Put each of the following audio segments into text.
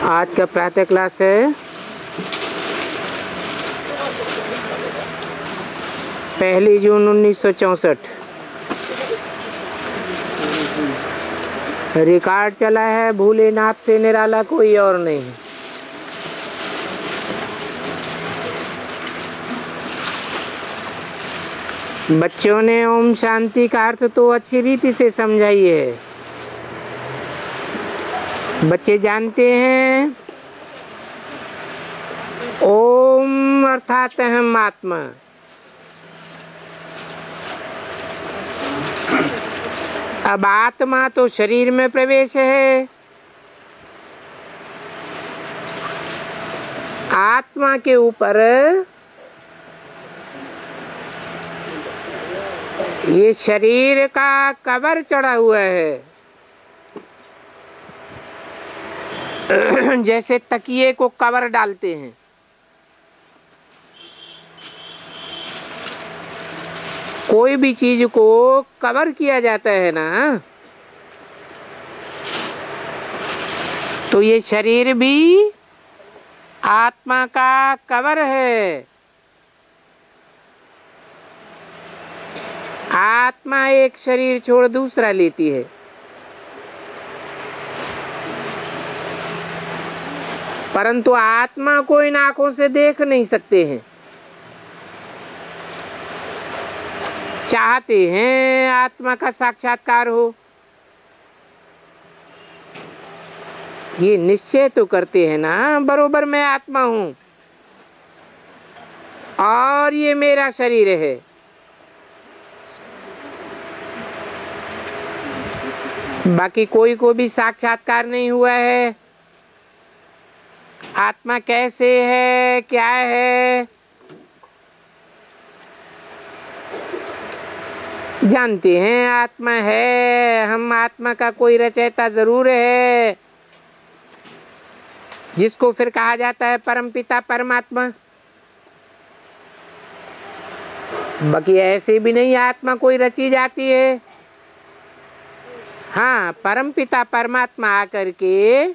आज का प्रातः क्लास है 1 जून 1964। रिकॉर्ड चला है भोलेनाथ से निराला कोई और नहीं। बच्चों ने ओम शांति का अर्थ तो अच्छी रीति से समझाई है। बच्चे जानते हैं ओम अर्थात अहम आत्मा। अब आत्मा तो शरीर में प्रवेश है। आत्मा के ऊपर ये शरीर का कवर चढ़ा हुआ है। जैसे तकिए को कवर डालते हैं, कोई भी चीज को कवर किया जाता है ना, तो ये शरीर भी आत्मा का कवर है। आत्मा एक शरीर छोड़ दूसरा लेती है। परंतु आत्मा को इन आंखों से देख नहीं सकते हैं। चाहते हैं आत्मा का साक्षात्कार हो, ये निश्चय तो करते हैं ना, बरोबर मैं आत्मा हूं और ये मेरा शरीर है। बाकी कोई को भी साक्षात्कार नहीं हुआ है। आत्मा कैसे है, क्या है, जानते हैं आत्मा है। हम आत्मा का कोई रचयिता जरूर है, जिसको फिर कहा जाता है परमपिता परमात्मा। बाकी ऐसे भी नहीं आत्मा कोई रची जाती है। हाँ, परमपिता परमात्मा आकर के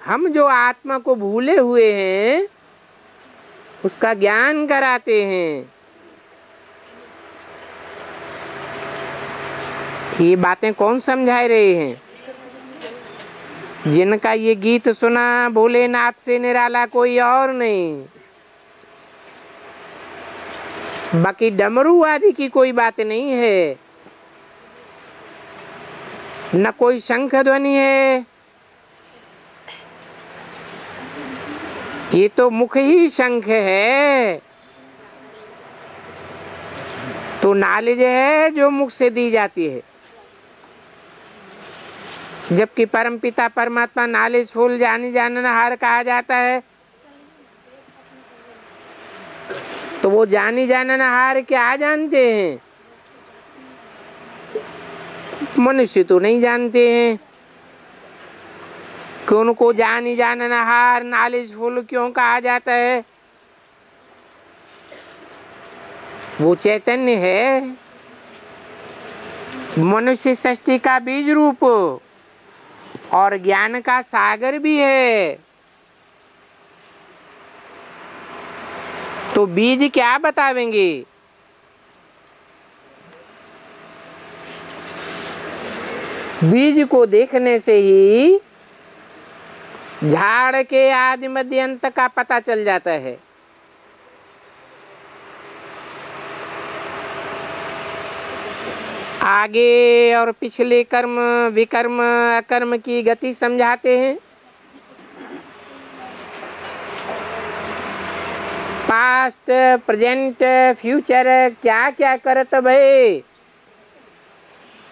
हम जो आत्मा को भूले हुए हैं उसका ज्ञान कराते हैं। ये बातें कौन समझा रहे हैं? जिनका ये गीत सुना भोलेनाथ से निराला कोई और नहीं। बाकी डमरू आदि की कोई बात नहीं है, न कोई शंख ध्वनि है। ये तो मुख ही शंख है, तो नॉलेज है जो मुख से दी जाती है। जबकि परमपिता परमात्मा नॉलेजफुल जानी जाननहार कहा जाता है, तो वो जानी जाननहार क्या जानते हैं? मनुष्य तो नहीं जानते हैं कि उनको जानी जाननहार नॉलेजफुल क्यों कहा जाता है। वो चैतन्य है, मनुष्य सृष्टि का बीज रूप और ज्ञान का सागर भी है। तो बीज क्या बतावेंगे? बीज को देखने से ही झाड़ के आदि मध्य अंत का पता चल जाता है। आगे और पिछले कर्म विकर्म अकर्म की गति समझाते हैं। पास्ट प्रेजेंट फ्यूचर क्या क्या करत भय,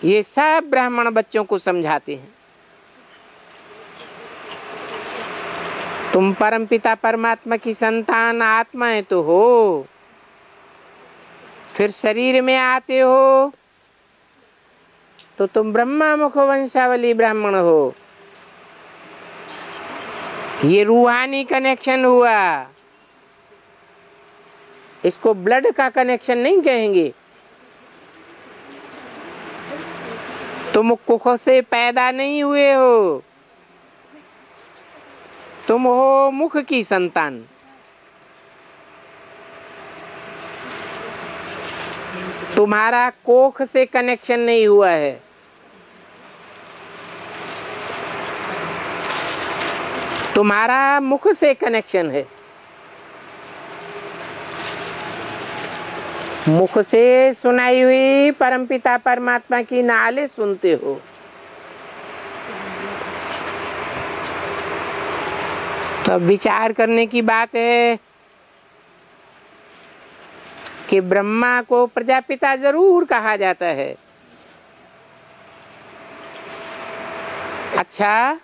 ये सब ब्राह्मण बच्चों को समझाते हैं। तुम परमपिता परमात्मा की संतान आत्माएं तो हो, फिर शरीर में आते हो तो तुम ब्रह्मा मुख वंशावली ब्राह्मण हो। ये रूहानी कनेक्शन हुआ, इसको ब्लड का कनेक्शन नहीं कहेंगे। तुम कुख से पैदा नहीं हुए हो, तुम हो मुख की संतान। तुम्हारा कोख से कनेक्शन नहीं हुआ है। तुम्हारा मुख से कनेक्शन है। मुख से सुनाई हुई परमपिता परमात्मा की नाले सुनते हो। तो अब विचार करने की बात है कि ब्रह्मा को प्रजापिता जरूर कहा जाता है। अच्छा,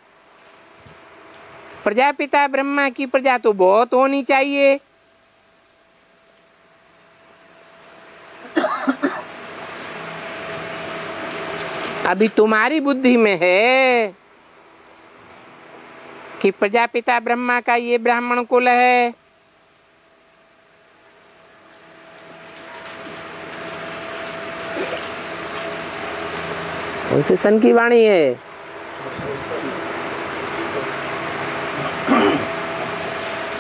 प्रजापिता ब्रह्मा की प्रजा तो बहुत होनी चाहिए। अभी तुम्हारी बुद्धि में है कि प्रजापिता ब्रह्मा का ये ब्राह्मण कुल है। उसे सन की वाणी है।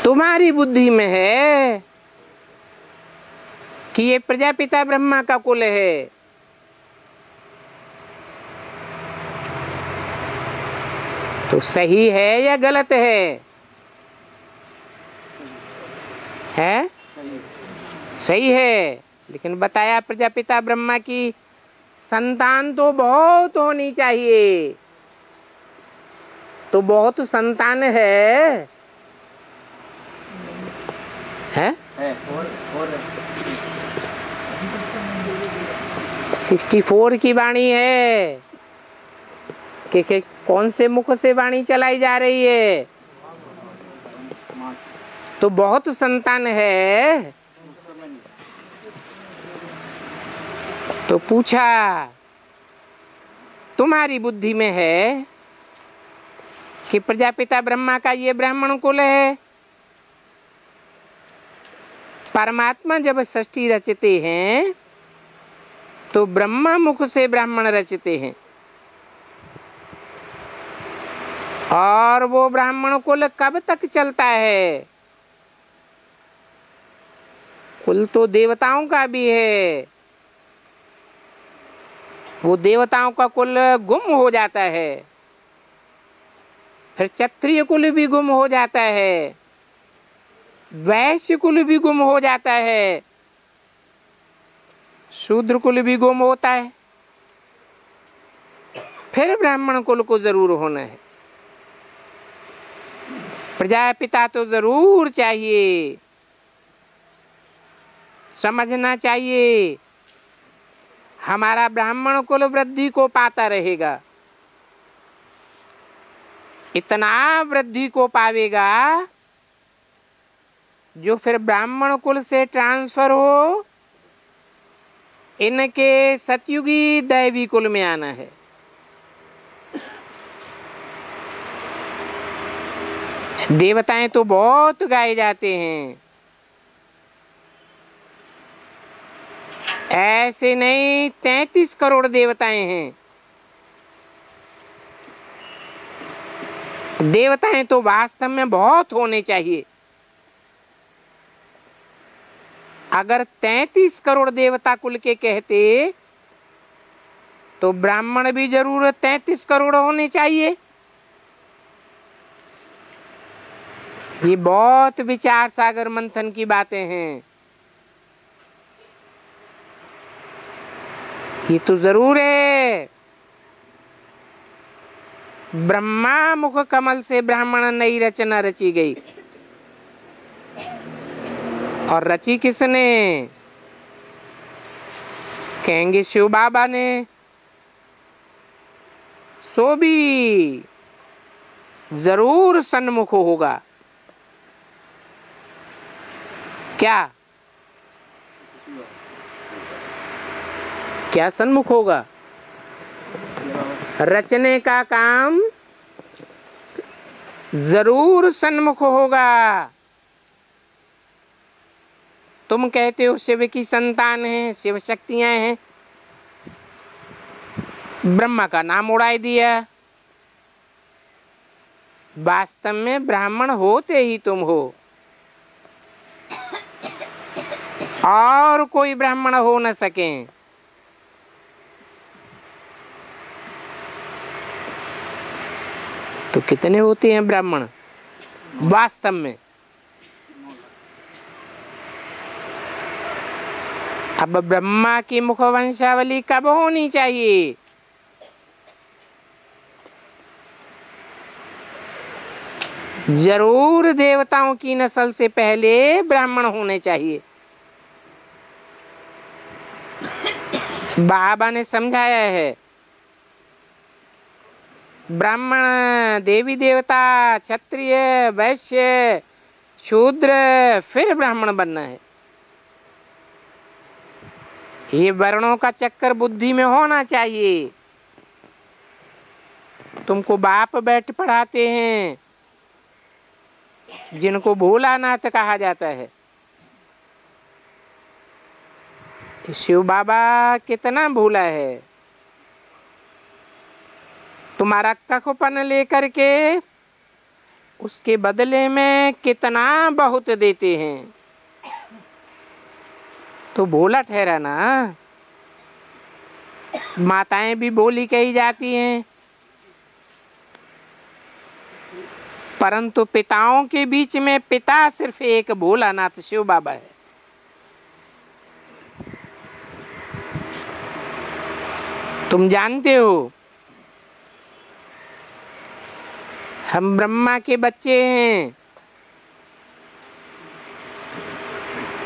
तुम्हारी बुद्धि में है कि ये प्रजापिता ब्रह्मा का कुल है। तो सही है या गलत है? है? सही है। लेकिन बताया प्रजापिता ब्रह्मा की संतान तो बहुत होनी चाहिए। तो बहुत संतान है? 64 की वाणी है कि कौन से मुख से वाणी चलाई जा रही है? तो बहुत संतान है। तो पूछा, तुम्हारी बुद्धि में है कि प्रजापिता ब्रह्मा का ये ब्राह्मण कुल है। परमात्मा जब सृष्टि रचते हैं तो ब्रह्मा मुख से ब्राह्मण रचते हैं, और वो ब्राह्मण कुल कब तक चलता है? कुल तो देवताओं का भी है। वो देवताओं का कुल गुम हो जाता है, फिर क्षत्रिय कुल भी गुम हो जाता है, वैश्य कुल भी गुम हो जाता है, शूद्र कुल भी गुम होता है, फिर ब्राह्मण कुल को जरूर होना है। प्रजापिता तो जरूर चाहिए। समझना चाहिए हमारा ब्राह्मण कुल वृद्धि को पाता रहेगा। इतना वृद्धि को पावेगा जो फिर ब्राह्मण कुल से ट्रांसफर हो इनके सतयुगी दैवी कुल में आना है। देवताएं तो बहुत गाए जाते हैं, ऐसे नहीं 33 करोड़ देवताएं हैं। देवताएं तो वास्तव में बहुत होने चाहिए। अगर 33 करोड़ देवता कुल के कहते तो ब्राह्मण भी जरूर 33 करोड़ होने चाहिए। ये बहुत विचार सागर मंथन की बातें हैं। ये तो जरूर है। ब्रह्मा मुख कमल से ब्राह्मण नई रचना रची गई, और रची किसने? कहेंगे शिव बाबा ने। सो भी जरूर सन्मुख होगा। क्या क्या सन्मुख होगा? रचने का काम जरूर सन्मुख होगा। तुम कहते हो शिव की संतान है, शिव शक्तियां हैं, ब्रह्मा का नाम उड़ाई दिया। वास्तव में ब्राह्मण होते ही तुम हो, और कोई ब्राह्मण हो न सके। तो कितने होते हैं ब्राह्मण वास्तव में? अब ब्रह्मा की मुखवंशावली कब होनी चाहिए? जरूर देवताओं की नस्ल से पहले ब्राह्मण होने चाहिए। बाबा ने समझाया है, ब्राह्मण देवी देवता, क्षत्रिय, वैश्य, शूद्र, फिर ब्राह्मण बनना है। ये वर्णों का चक्कर बुद्धि में होना चाहिए। तुमको बाप बैठ पढ़ाते हैं, जिनको भोलानाथ कहा जाता है। शिव बाबा कितना भूला है। तुम्हारा कखपन लेकर के उसके बदले में कितना बहुत देते हैं, तो भोला ठहरा ना। माताएं भी बोली कही जाती हैं, परंतु पिताओं के बीच में पिता सिर्फ एक भोलानाथ शिव बाबा है। तुम जानते हो हम ब्रह्मा के बच्चे हैं,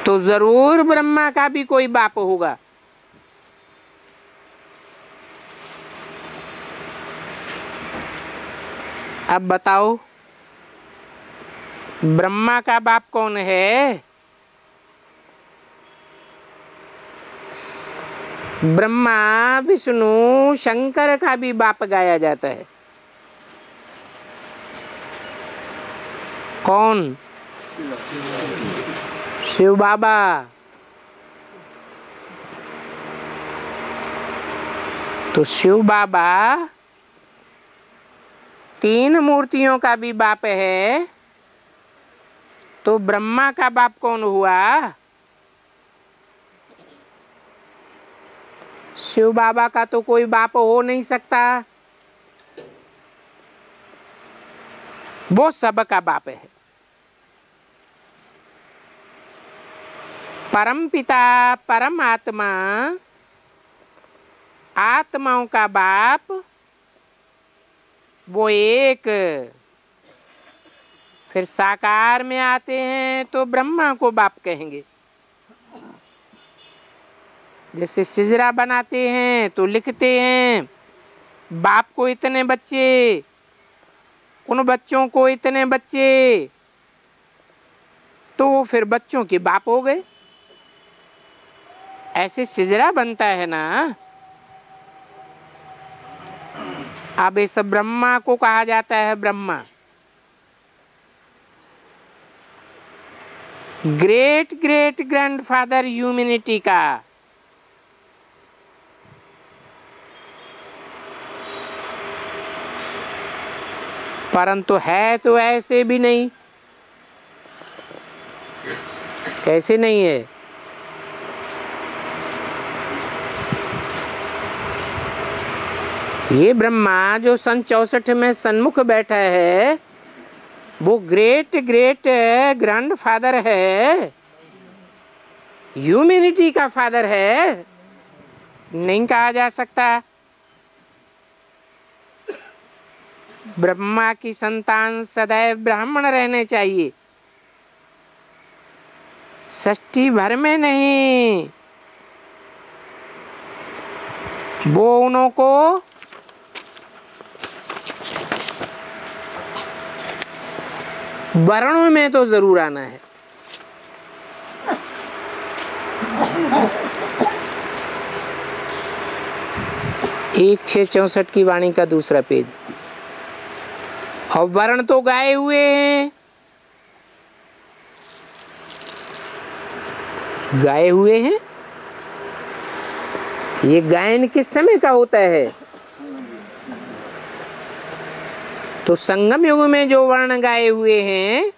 तो जरूर ब्रह्मा का भी कोई बाप होगा। अब बताओ, ब्रह्मा का बाप कौन है? ब्रह्मा, विष्णु, शंकर का भी बाप गाया जाता है। कौन? शिव बाबा। तो शिव बाबा तीन मूर्तियों का भी बाप है, तो ब्रह्मा का बाप कौन हुआ? शिव बाबा का तो कोई बाप हो नहीं सकता, वो सबका बाप है। परम पिता परमात्मा आत्माओं का बाप वो एक। फिर साकार में आते हैं तो ब्रह्मा को बाप कहेंगे। जैसे सिजरा बनाते हैं तो लिखते हैं बाप को इतने बच्चे, उन बच्चों को इतने बच्चे, तो वो फिर बच्चों के बाप हो गए। ऐसे सिजरा बनता है ना। अब इस ब्रह्मा को कहा जाता है Brahma. Great great grandfather humanity का। परंतु है तो ऐसे भी नहीं। कैसे नहीं है? ये ब्रह्मा जो सन 64 में सन्मुख बैठा है, वो ग्रेट ग्रेट ग्रैंड फादर है, ह्यूमैनिटी का फादर है, नहीं कहा जा सकता। ब्रह्मा की संतान सदैव ब्राह्मण रहने चाहिए, षष्ठी भर में नहीं। वो उन्हों को वर्णों में तो जरूर आना है। 1/6/64 की वाणी का दूसरा पेज। और वर्ण तो गाए हुए हैं, गाए हुए हैं। ये गायन किस समय का होता है? तो संगम युग में जो वर्ण गाए हुए हैं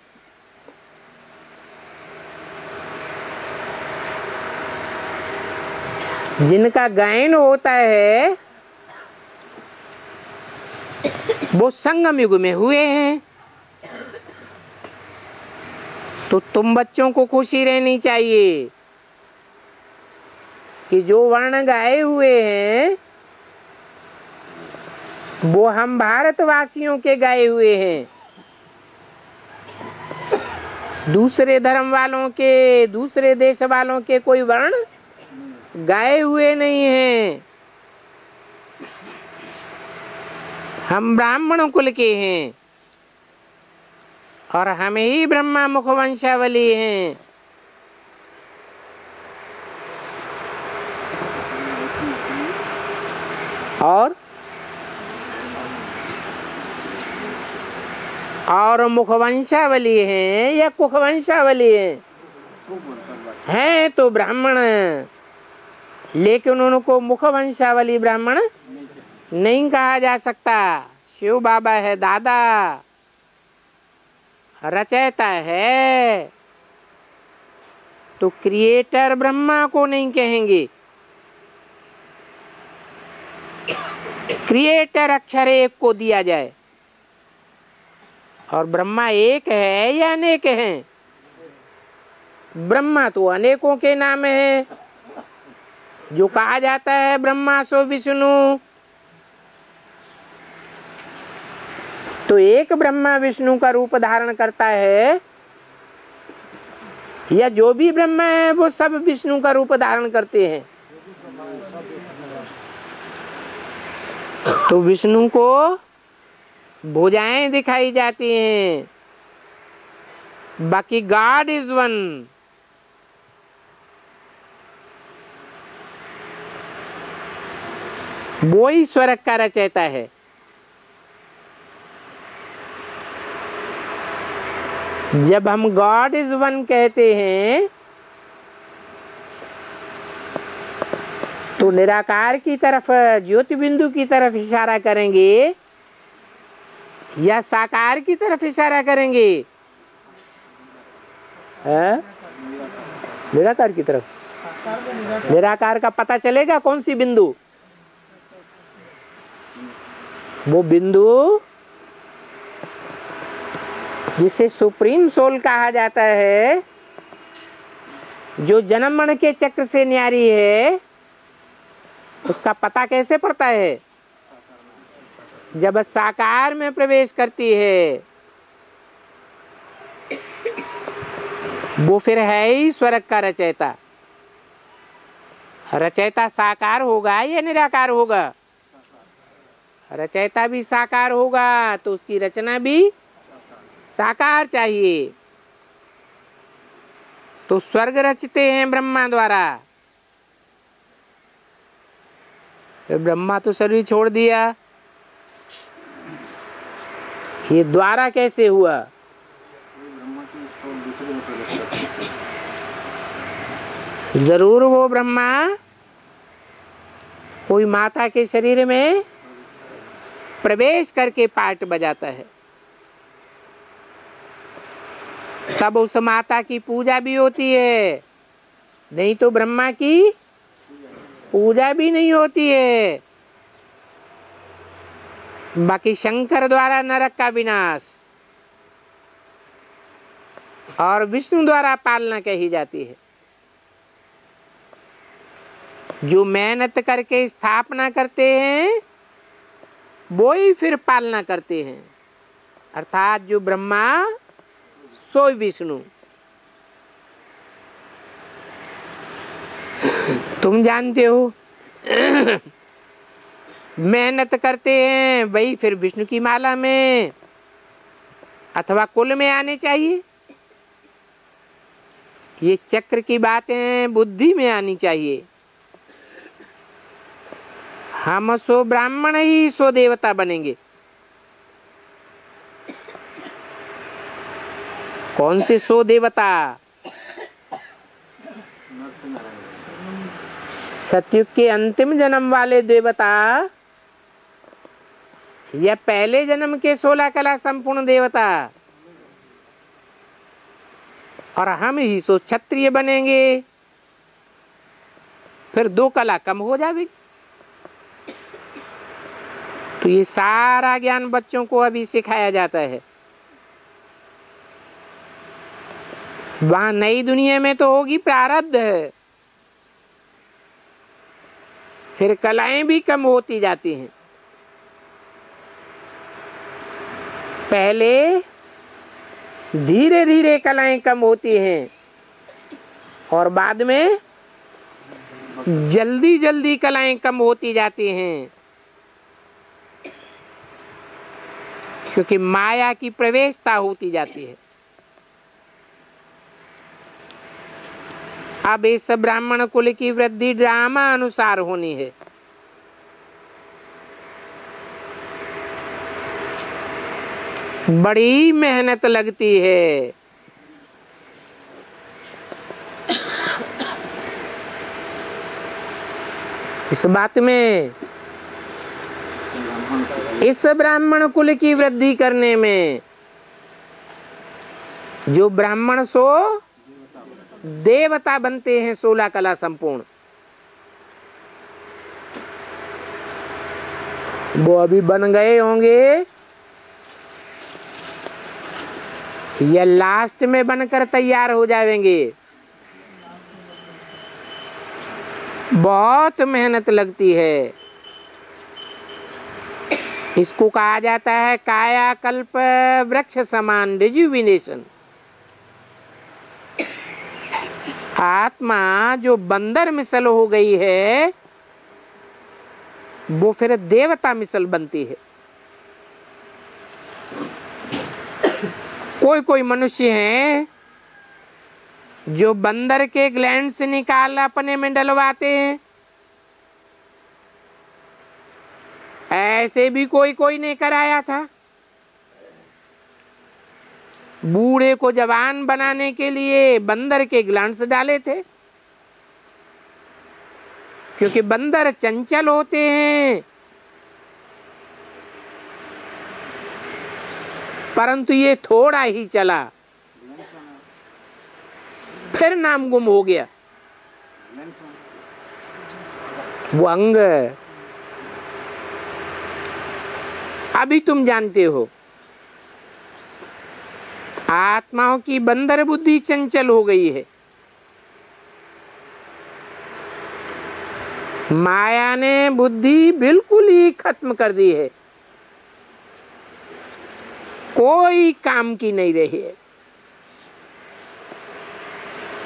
जिनका गायन होता है वो संगम युग में हुए हैं। तो तुम बच्चों को खुशी रहनी चाहिए कि जो वर्ण गाए हुए हैं वो हम भारतवासियों के गाए हुए हैं। दूसरे धर्म वालों के, दूसरे देश वालों के कोई वर्ण गाए हुए नहीं हैं। हम ब्राह्मण कुल के हैं और हम ही ब्रह्मा मुख वंशावली हैं। और मुखवंशावली हैं या कुखवंशावली हैं तो ब्राह्मण, लेकिन उनको मुखवंशावली ब्राह्मण नहीं कहा जा सकता। शिव बाबा है दादा, रचयिता है, तो क्रिएटर ब्रह्मा को नहीं कहेंगे। क्रिएटर अक्षर एक को दिया जाए और ब्रह्मा एक है या अनेक हैं? ब्रह्मा तो अनेकों के नाम है। जो कहा जाता है ब्रह्मा सो विष्णु, तो एक ब्रह्मा विष्णु का रूप धारण करता है या जो भी ब्रह्मा है वो सब विष्णु का रूप धारण करते हैं? तो विष्णु को भुजाएं दिखाई जाती हैं, बाकी गॉड इज वन। वो ही स्वर्ग का रचयिता है। जब हम गॉड इज वन कहते हैं तो निराकार की तरफ, ज्योति बिंदु की तरफ इशारा करेंगे या साकार की तरफ इशारा करेंगे? निराकार की तरफ। निराकार का पता चलेगा कौन सी बिंदु? वो बिंदु जिसे सुप्रीम सोल कहा जाता है, जो जन्म मरण के चक्र से न्यारी है, उसका पता कैसे पड़ता है? जब साकार में प्रवेश करती है। वो फिर है ही स्वर्ग का रचयिता। रचयिता साकार होगा या निराकार होगा? रचयिता भी साकार होगा तो उसकी रचना भी साकार चाहिए। तो स्वर्ग रचते हैं ब्रह्मा द्वारा। तो ब्रह्मा तो शरीर छोड़ दिया, ये द्वारा कैसे हुआ? जरूर वो ब्रह्मा कोई माता के शरीर में प्रवेश करके पाठ बजाता है, तब उस माता की पूजा भी होती है। नहीं तो ब्रह्मा की पूजा भी नहीं होती है। बाकी शंकर द्वारा नरक का विनाश और विष्णु द्वारा पालना कही जाती है। जो मेहनत करके स्थापना करते हैं वो ही फिर पालना करते हैं, अर्थात जो ब्रह्मा सो विष्णु। तुम जानते हो मेहनत करते हैं वही फिर विष्णु की माला में अथवा कुल में आने चाहिए। ये चक्र की बातें बुद्धि में आनी चाहिए। हम सो ब्राह्मण ही सो देवता बनेंगे। कौन से सो देवता? सतयुग के अंतिम जन्म वाले देवता या पहले जन्म के 16 कला संपूर्ण देवता, और हम ही सो क्षत्रिय बनेंगे, फिर 2 कला कम हो जाएगी। तो ये सारा ज्ञान बच्चों को अभी सिखाया जाता है। वहां नई दुनिया में तो होगी प्रारब्ध है, फिर कलाएं भी कम होती जाती हैं। पहले धीरे धीरे कलाएं कम होती हैं और बाद में जल्दी जल्दी कलाएं कम होती जाती हैं, क्योंकि माया की प्रवेशता होती जाती है। अब इस ब्राह्मण कुल की वृद्धि ड्रामा अनुसार होनी है। बड़ी मेहनत लगती है। इस बात में, इस ब्राह्मण कुल की वृद्धि करने में, जो ब्राह्मण सो देवता बनते हैं 16 कला संपूर्ण, वो अभी बन गए होंगे या लास्ट में बनकर तैयार हो जाएंगे। बहुत मेहनत लगती है। इसको कहा जाता है कायाकल्प वृक्ष समान रिजुविनेशन। आत्मा जो बंदर मिसल हो गई है, वो फिर देवता मिसल बनती है। कोई कोई मनुष्य हैं जो बंदर के ग्लैंड से निकाल अपने में डलवाते हैं। ऐसे भी कोई कोई ने कराया था। बूढ़े को जवान बनाने के लिए बंदर के ग्लैंड्स डाले थे, क्योंकि बंदर चंचल होते हैं। परंतु ये थोड़ा ही चला, फिर नाम गुम हो गया। वो अंग अभी तुम जानते हो, आत्माओं की बंदर बुद्धि चंचल हो गई है। माया ने बुद्धि बिल्कुल ही खत्म कर दी है, कोई काम की नहीं रही है।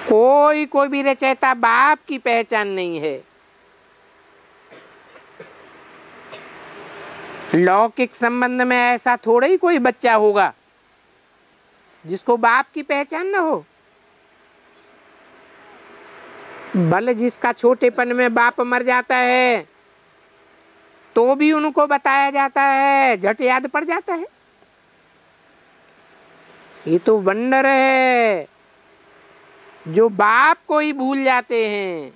कोई भी रचयिता बाप की पहचान नहीं है। लौकिक संबंध में ऐसा थोड़ा ही कोई बच्चा होगा जिसको बाप की पहचान न हो। भले जिसका छोटेपन में बाप मर जाता है तो भी उनको बताया जाता है, झट याद पड़ जाता है। ये तो वंडर है जो बाप को ही भूल जाते हैं।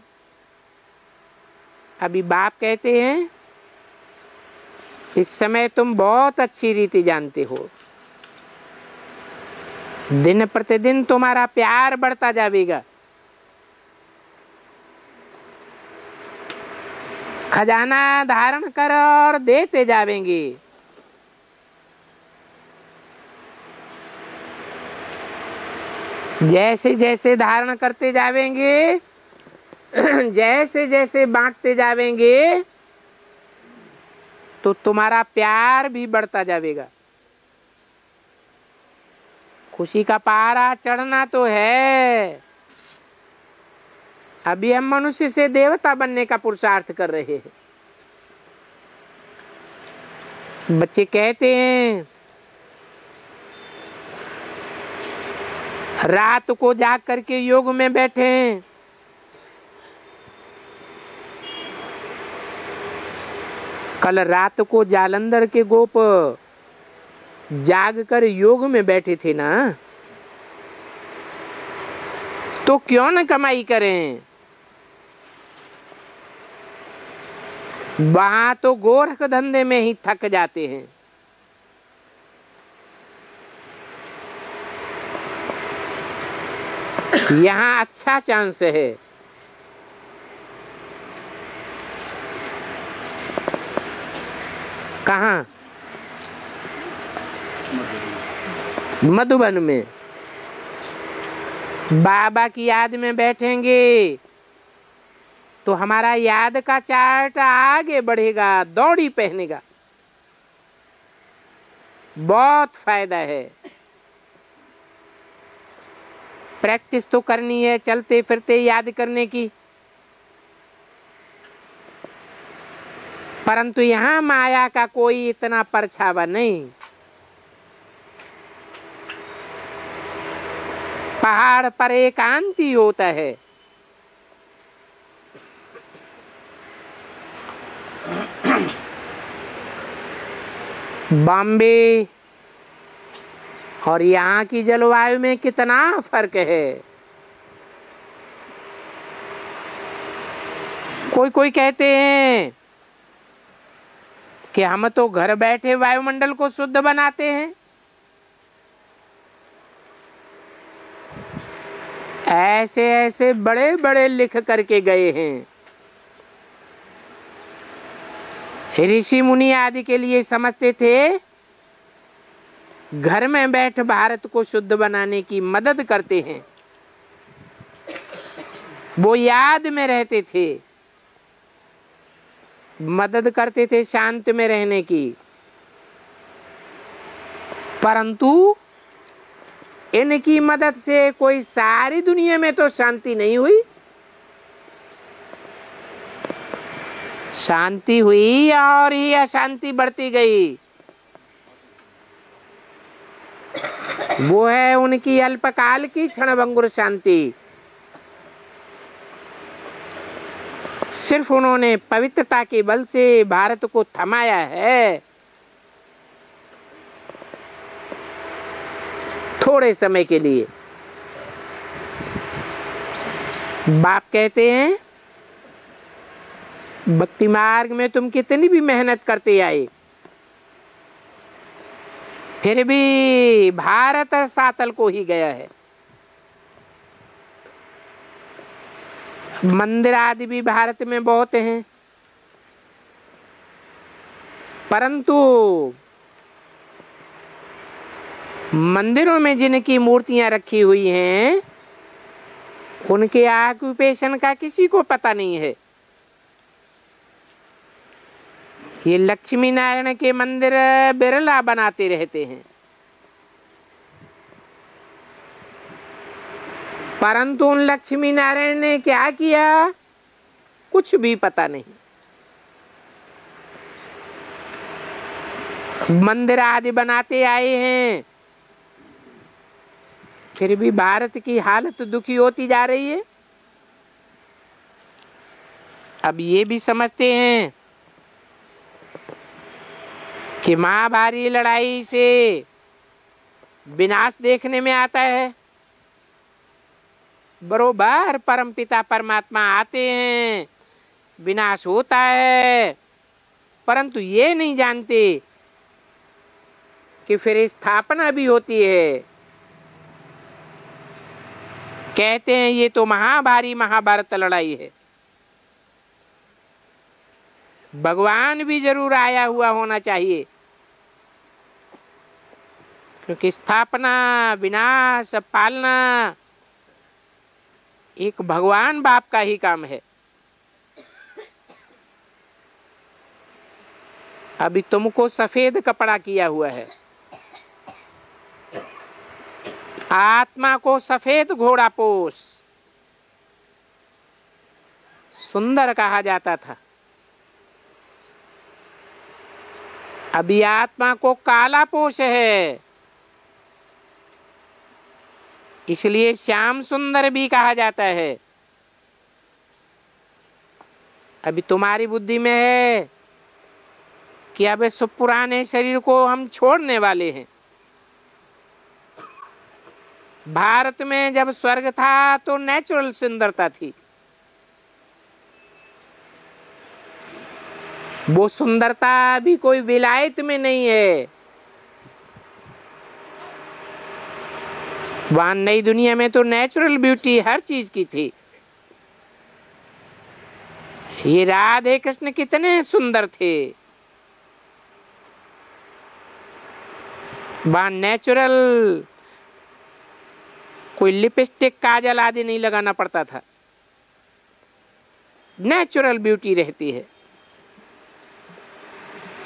अभी बाप कहते हैं इस समय तुम बहुत अच्छी रीति जानते हो, दिन प्रतिदिन तुम्हारा प्यार बढ़ता जाएगा, खजाना धारण कर और देते जाएंगे। जैसे जैसे धारण करते जाएंगे, जैसे जैसे बांटते जाएंगे, तो तुम्हारा प्यार भी बढ़ता जाएगा। खुशी का पारा चढ़ना तो है। अभी हम मनुष्य से देवता बनने का पुरुषार्थ कर रहे हैं। बच्चे कहते हैं रात को जाग करके योग में बैठे, कल रात को जालंधर के गोप जाग कर योग में बैठे थे ना, तो क्यों न कमाई करें। वहां तो गोरख धंधे में ही थक जाते हैं। यहाँ अच्छा चांस है। कहाँ? मधुबन में। बाबा की याद में बैठेंगे तो हमारा याद का चार्ट आगे बढ़ेगा, दौड़ी पहनेगा। बहुत फायदा है। प्रैक्टिस तो करनी है चलते फिरते याद करने की, परंतु यहाँ माया का कोई इतना परछावा नहीं। पहाड़ पर एकांती होता है। बॉम्बे और यहाँ की जलवायु में कितना फर्क है। कोई कोई कहते हैं कि हम तो घर बैठे वायुमंडल को शुद्ध बनाते हैं। ऐसे ऐसे बड़े बड़े लिख करके गए हैं। ऋषि मुनि आदि के लिए समझते थे घर में बैठ भारत को शुद्ध बनाने की मदद करते हैं। वो याद में रहते थे, मदद करते थे शांत में रहने की, परंतु इनकी मदद से कोई सारी दुनिया में तो शांति नहीं हुई। शांति हुई और ही अशांति बढ़ती गई। वो है उनकी अल्पकाल की क्षणभंगुर शांति। सिर्फ उन्होंने पवित्रता के बल से भारत को थमाया है, थोड़े समय के लिए। बाप कहते हैं भक्ति मार्ग में तुम कितनी भी मेहनत करते आए, फिर भी भारत सातल को ही गया है। मंदिर आदि भी भारत में बहुत हैं, परंतु मंदिरों में जिनकी मूर्तियां रखी हुई हैं उनके ऑक्यूपेशन का किसी को पता नहीं है। ये लक्ष्मी नारायण के मंदिर बिरला बनाते रहते हैं, परंतु उन लक्ष्मी नारायण ने क्या किया कुछ भी पता नहीं। मंदिर आदि बनाते आए हैं, फिर भी भारत की हालत दुखी होती जा रही है। अब ये भी समझते हैं कि महाभारत लड़ाई से विनाश देखने में आता है। बरोबर परमपिता परमात्मा आते हैं, विनाश होता है, परंतु ये नहीं जानते कि फिर स्थापना भी होती है। कहते हैं ये तो महाभारत लड़ाई है, भगवान भी जरूर आया हुआ होना चाहिए, क्योंकि स्थापना विनाश पालना एक भगवान बाप का ही काम है। अभी तुमको सफेद कपड़ा किया हुआ है, आत्मा को सफेद घोड़ा पोष सुंदर कहा जाता था। अभी आत्मा को काला पोष है, इसलिए श्याम सुंदर भी कहा जाता है। अभी तुम्हारी बुद्धि में है कि अब इस पुराने शरीर को हम छोड़ने वाले हैं। भारत में जब स्वर्ग था तो नेचुरल सुंदरता थी, वो सुंदरता भी कोई विलायत में नहीं है। वहां नई दुनिया में तो नेचुरल ब्यूटी हर चीज की थी। ये राधे कृष्ण कितने सुंदर थे। वहां नेचुरल कोई लिपस्टिक काजल आदि नहीं लगाना पड़ता था, नेचुरल ब्यूटी रहती है।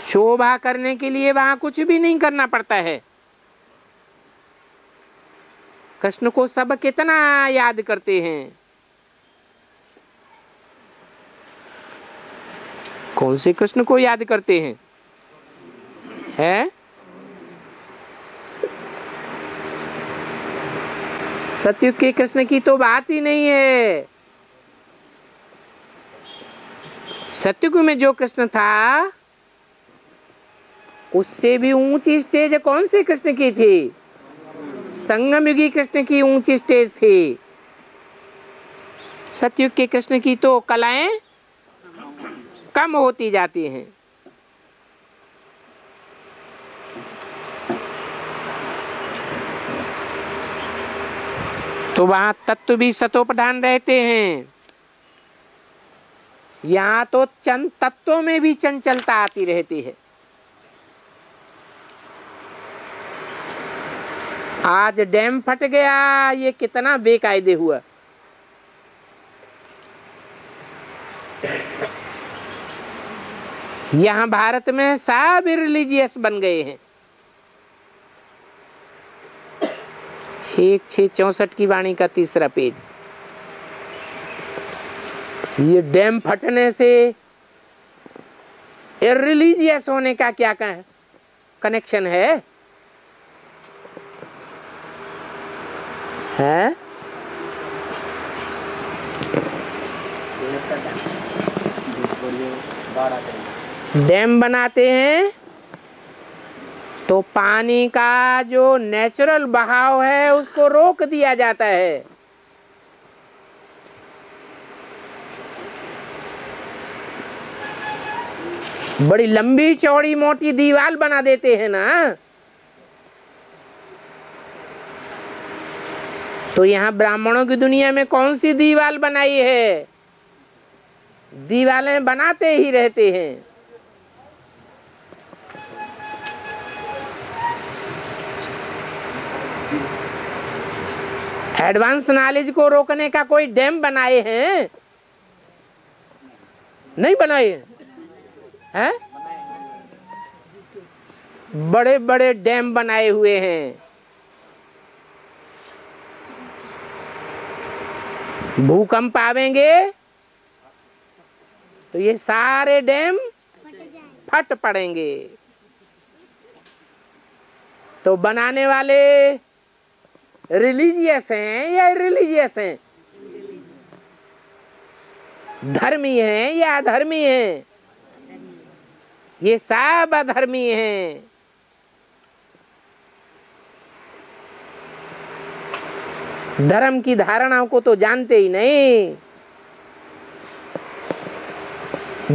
शोभा करने के लिए वहां कुछ भी नहीं करना पड़ता है। कृष्ण को सब कितना याद करते हैं। कौन से कृष्ण को याद करते हैं? है सतयुग के कृष्ण की तो बात ही नहीं है। सतयुग में जो कृष्ण था उससे भी ऊंची स्टेज कौन से कृष्ण की थी? संगम युगी कृष्ण की ऊंची स्टेज थी। सतयुग के कृष्ण की तो कलाएं कम होती जाती हैं। तो वहां तत्व भी सतोप्रधान रहते हैं। यहाँ तो चंद तत्वों में भी चंचलता आती रहती है। आज डैम फट गया, ये कितना बेकायदे हुआ। यहाँ भारत में सब रिलीजियस बन गए हैं। 1664 की वाणी का 3रा पेज। ये डैम फटने से रिलीजियस होने का क्या कनेक्शन है? हैं? डैम बनाते हैं तो पानी का जो नेचुरल बहाव है उसको रोक दिया जाता है। बड़ी लंबी चौड़ी मोटी दीवार बना देते हैं ना, तो यहाँ ब्राह्मणों की दुनिया में कौन सी दीवार बनाई है? दीवारें बनाते ही रहते हैं। एडवांस नॉलेज को रोकने का कोई डैम बनाए हैं? नहीं बनाए हैं? बड़े बड़े डैम बनाए हुए हैं। भूकंप आवेंगे तो ये सारे डैम फट पड़ेंगे। तो बनाने वाले रिलीजियस हैं या इररिलीजियस हैं? धर्मी हैं या अधर्मी हैं? ये सब अधर्मी हैं। धर्म की धारणाओं को तो जानते ही नहीं।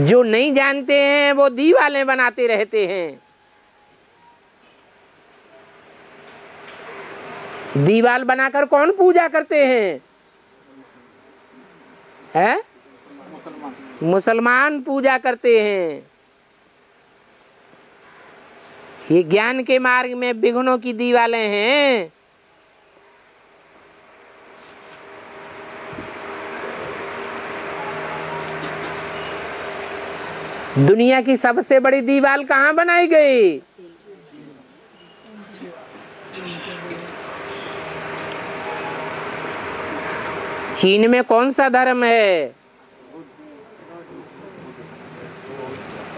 जो नहीं जानते हैं वो दीवारें बनाते रहते हैं। दीवार बनाकर कौन पूजा करते हैं? है? मुसलमान पूजा करते हैं। ये ज्ञान के मार्ग में विघ्नों की दीवारें हैं। दुनिया की सबसे बड़ी दीवार कहाँ बनाई गई? चीन में कौन सा धर्म है?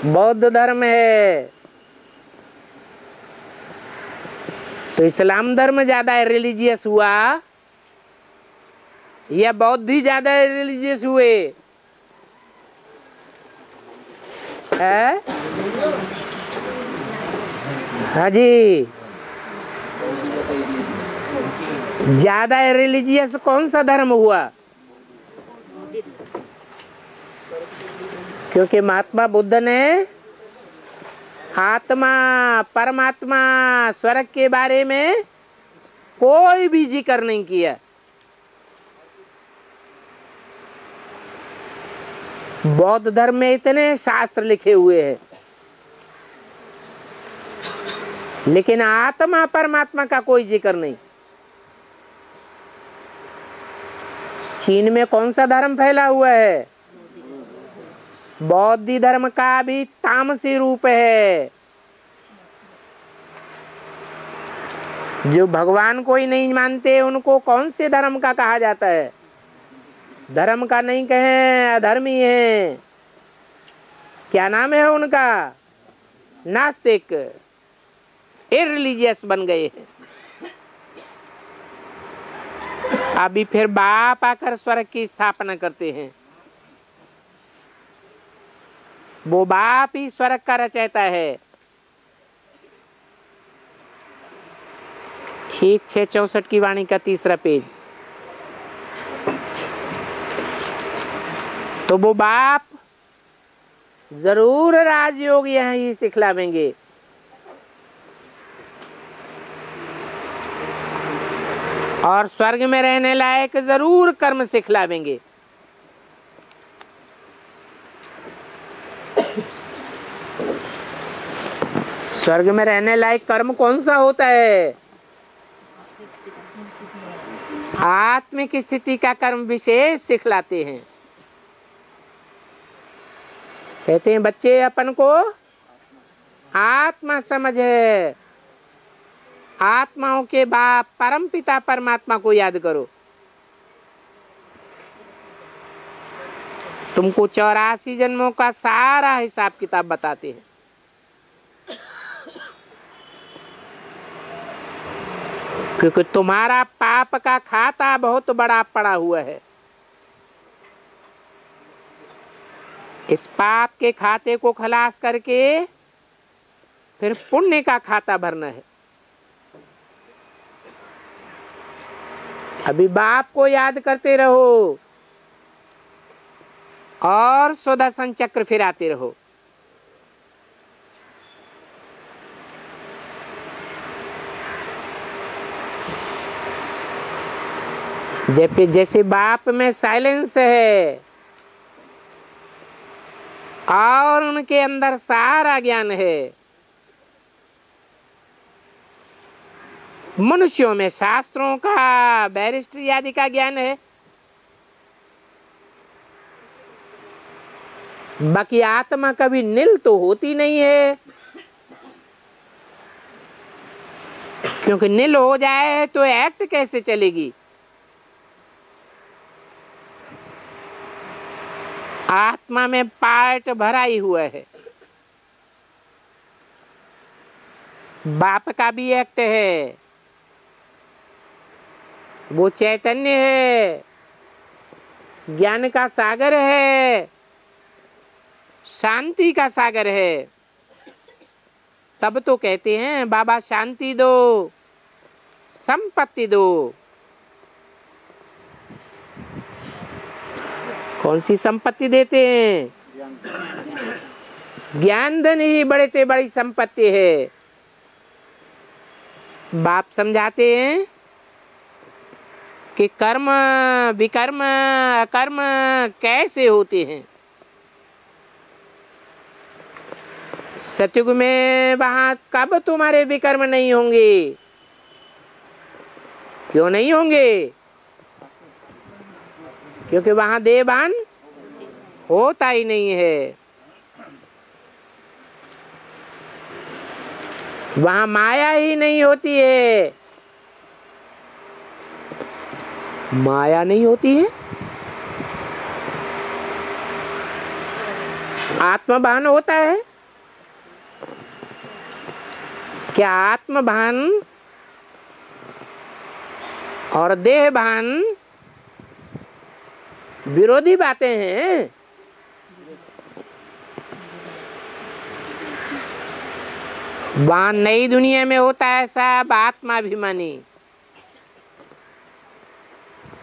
बौद्ध धर्म है। तो इस्लाम धर्म ज्यादा रिलीजियस हुआ या बौद्ध ही ज्यादा रिलीजियस हुए? है? हाँ जी, ज्यादा रिलीजियस कौन सा धर्म हुआ? क्योंकि महात्मा बुद्ध ने आत्मा, परमात्मा, स्वर्ग के बारे में कोई भी जिक्र नहीं किया। बौद्ध धर्म में इतने शास्त्र लिखे हुए हैं, लेकिन आत्मा परमात्मा का कोई जिक्र नहीं। चीन में कौन सा धर्म फैला हुआ है? बौद्ध धर्म का भी तामसी रूप है। जो भगवान को ही नहीं मानते उनको कौन से धर्म का कहा जाता है? धर्म का नहीं कहें, अधर्मी है। क्या नाम है उनका? नास्तिक, इररिलीजियस बन गए हैं। अभी फिर बाप आकर स्वर्ग की स्थापना करते हैं। वो बाप ही स्वर्ग का रचयिता है। 1:664 की वाणी का 3रा पेज। तो वो बाप जरूर राजयोग यहाँ ही सिखलावेंगे। और स्वर्ग में रहने लायक जरूर कर्म सिखलावेंगे। स्वर्ग में रहने लायक कर्म कौन सा होता है? आत्मिक स्थिति का कर्म विशेष सिखलाते हैं। कहते हैं बच्चे अपन को आत्मा समझ है। आत्माओं के बाप परम पिता परमात्मा को याद करो। तुमको 84 जन्मों का सारा हिसाब किताब बताते हैं। क्योंकि तुम्हारा पाप का खाता बहुत बड़ा पड़ा हुआ है। इस पाप के खाते को खलास करके फिर पुण्य का खाता भरना है। अभी बाप को याद करते रहो और सुदर्शन चक्र फिराते रहो। जैसे बाप में साइलेंस है और उनके अंदर सारा ज्ञान है। मनुष्यों में शास्त्रों का, बैरिस्ट्री आदि का ज्ञान है। बाकी आत्मा कभी नील तो होती नहीं है। क्योंकि नील हो जाए तो एक्ट कैसे चलेगी? आत्मा में पार्ट भरा ही हुआ है। बाप का भी एक्ट है। वो चैतन्य है, ज्ञान का सागर है, शांति का सागर है। तब तो कहते हैं बाबा शांति दो, संपत्ति दो। कौन सी संपत्ति देते हैं? ज्ञान धन ही बड़े से बड़ी संपत्ति है। बाप समझाते हैं कि कर्म विकर्म अकर्म कैसे होते हैं। सतयुग में वहां कब तुम्हारे विकर्म नहीं होंगे? क्यों नहीं होंगे? क्योंकि वहां देहभान होता ही नहीं है। वहां माया ही नहीं होती है। माया नहीं होती है। आत्मभान होता है। क्या आत्मभान और देहभान विरोधी बातें हैं? वहां नई दुनिया में होता है सब आत्माभिमानी।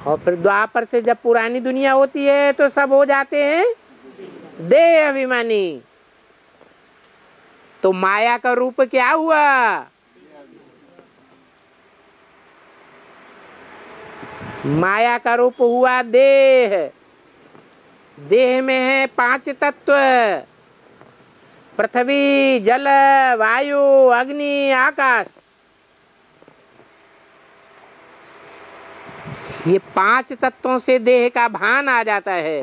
और फिर द्वापर से जब पुरानी दुनिया होती है तो सब हो जाते हैं देह अभिमानी। तो माया का रूप क्या हुआ? माया का रूप हुआ देह। देह में है 5 तत्व, पृथ्वी, जल, वायु, अग्नि, आकाश। ये 5 तत्वों से देह का भान आ जाता है।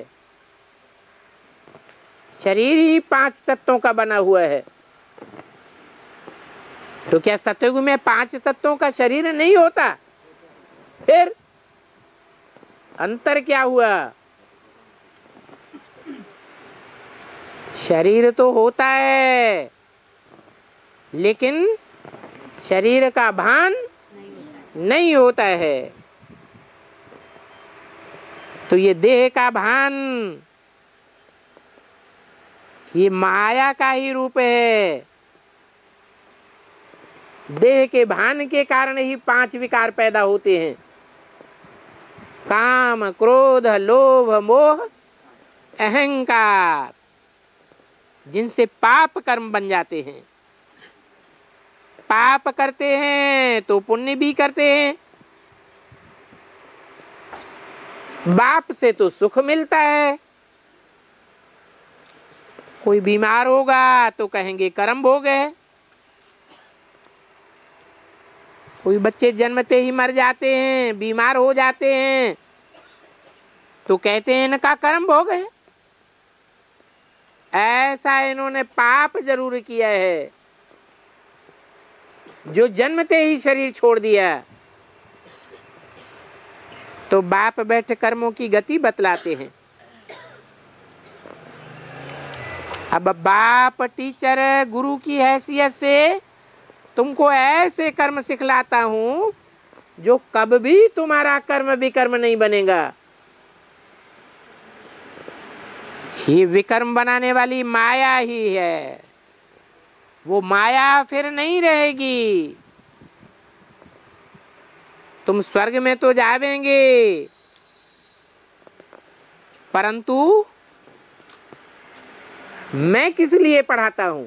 शरीर ही 5 तत्वों का बना हुआ है। तो क्या सतयुग में 5 तत्वों का शरीर नहीं होता? फिर अंतर क्या हुआ? शरीर तो होता है, लेकिन शरीर का भान नहीं होता है। तो ये देह का भान, ये माया का ही रूप है। देह के भान के कारण ही 5 विकार पैदा होते हैं। काम, क्रोध, लोभ, मोह, अहंकार, जिनसे पाप कर्म बन जाते हैं। पाप करते हैं तो पुण्य भी करते हैं। बाप से तो सुख मिलता है। कोई बीमार होगा तो कहेंगे कर्म भोग है। कोई बच्चे जन्मते ही मर जाते हैं, बीमार हो जाते हैं, तो कहते हैं इनका कर्म भोग है। ऐसा इन्होंने पाप जरूर किया है जो जन्मते ही शरीर छोड़ दिया। तो बाप बैठे कर्मों की गति बतलाते हैं। अब बाप टीचर गुरु की हैसियत से तुमको ऐसे कर्म सिखलाता हूं जो कभी तुम्हारा कर्म विकर्म नहीं बनेगा। ये विकर्म बनाने वाली माया ही है। वो माया फिर नहीं रहेगी। तुम स्वर्ग में तो जावेंगे, परंतु मैं किस लिए पढ़ाता हूं?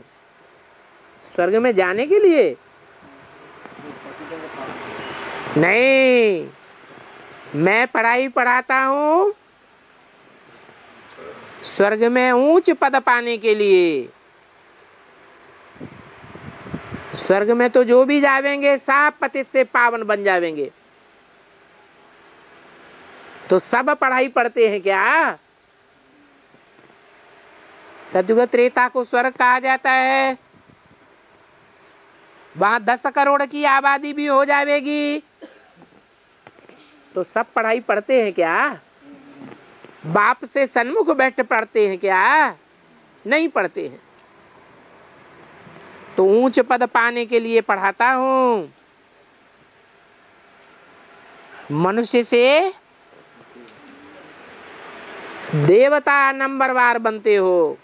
स्वर्ग में जाने के लिए नहीं, मैं पढ़ाई पढ़ाता हूं स्वर्ग में ऊंच पद पाने के लिए। स्वर्ग में तो जो भी जावेंगे सब पतित से पावन बन जावेंगे। तो सब पढ़ाई पढ़ते हैं क्या? सतयुग त्रेता को स्वर्ग कहा जाता है। वहां 10 करोड़ की आबादी भी हो जाएगी। तो सब पढ़ाई पढ़ते हैं क्या? बाप से सन्मुख बैठ पढ़ते हैं क्या? नहीं पढ़ते हैं। तो ऊंच पद पाने के लिए पढ़ाता हूं। मनुष्य से देवता नंबरवार बनते हो।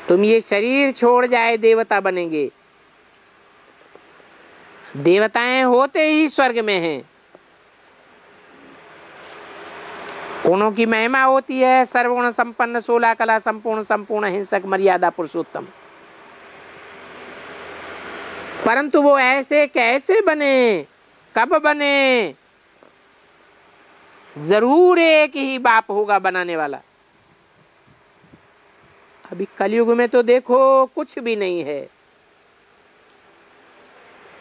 तुम ये शरीर छोड़ जाए देवता बनेंगे। देवताएं होते ही स्वर्ग में हैं। उन्हों की महिमा होती है सर्वगुण संपन्न, 16 कला संपूर्ण, संपूर्ण हिंसक, मर्यादा पुरुषोत्तम। परंतु वो ऐसे कैसे बने, कब बने? जरूर एक ही बाप होगा बनाने वाला। अभी कलयुग में तो देखो कुछ भी नहीं है,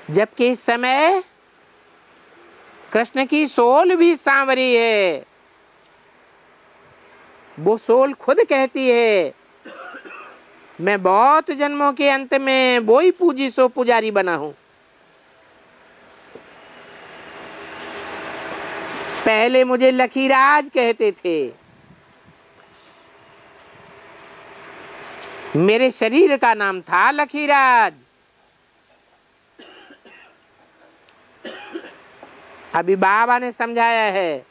जबकि इस समय कृष्ण की सोल भी सांवरी है। वो सोल खुद कहती है मैं बहुत जन्मों के अंत में वो ही पूजी सो पुजारी बना हूं। पहले मुझे लखीराज कहते थे। मेरे शरीर का नाम था लखीराज। अभी बाबा ने समझाया है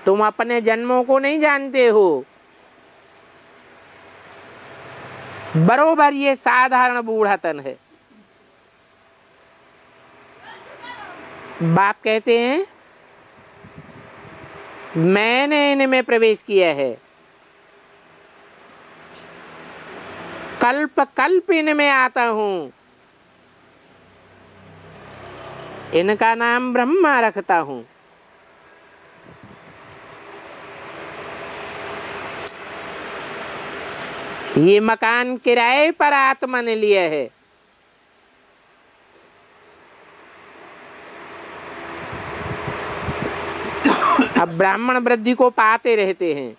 तुम अपने जन्मों को नहीं जानते हो। बरोबर ये साधारण बूढ़ातन है। बाप कहते हैं मैंने इनमें प्रवेश किया है, कल्प कल्प इनमें आता हूं। इनका नाम ब्रह्मा रखता हूं। ये मकान किराए पर आत्मा ने लिया है। अब ब्राह्मण वृद्धि को पाते रहते हैं।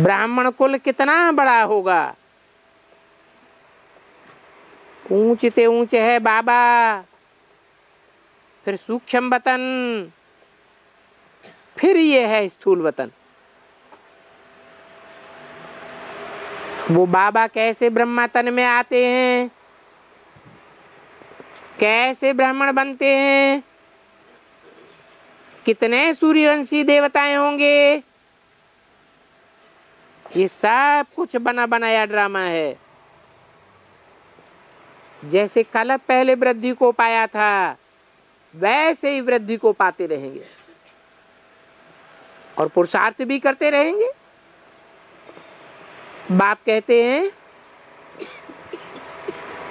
ब्राह्मण कुल कितना बड़ा होगा, ऊंचते ऊंचे है बाबा, फिर सूक्ष्म वतन, फिर ये है स्थूल वतन। वो बाबा कैसे ब्रह्मा तन में आते हैं, कैसे ब्राह्मण बनते हैं, कितने सूर्यवंशी देवताएं होंगे, ये सब कुछ बना बनाया ड्रामा है। जैसे कल पहले वृद्धि को पाया था, वैसे ही वृद्धि को पाते रहेंगे और पुरुषार्थ भी करते रहेंगे। बाप कहते हैं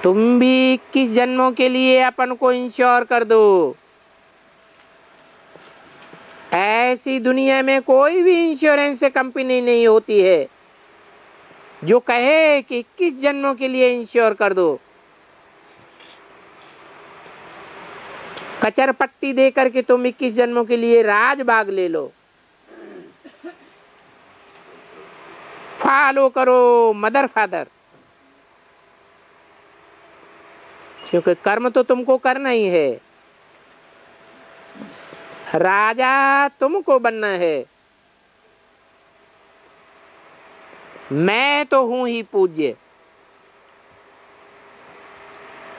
तुम भी 21 जन्मों के लिए अपन को इंश्योर कर दो। ऐसी दुनिया में कोई भी इंश्योरेंस कंपनी नहीं होती है जो कहे कि 21 जन्मों के लिए इंश्योर कर दो। कचर पट्टी दे करके तुम 21 जन्मों के लिए राजबाग ले लो, फॉलो करो मदर फादर, क्योंकि कर्म तो तुमको करना ही है। राजा तुमको बनना है। मैं तो हूं ही पूज्य,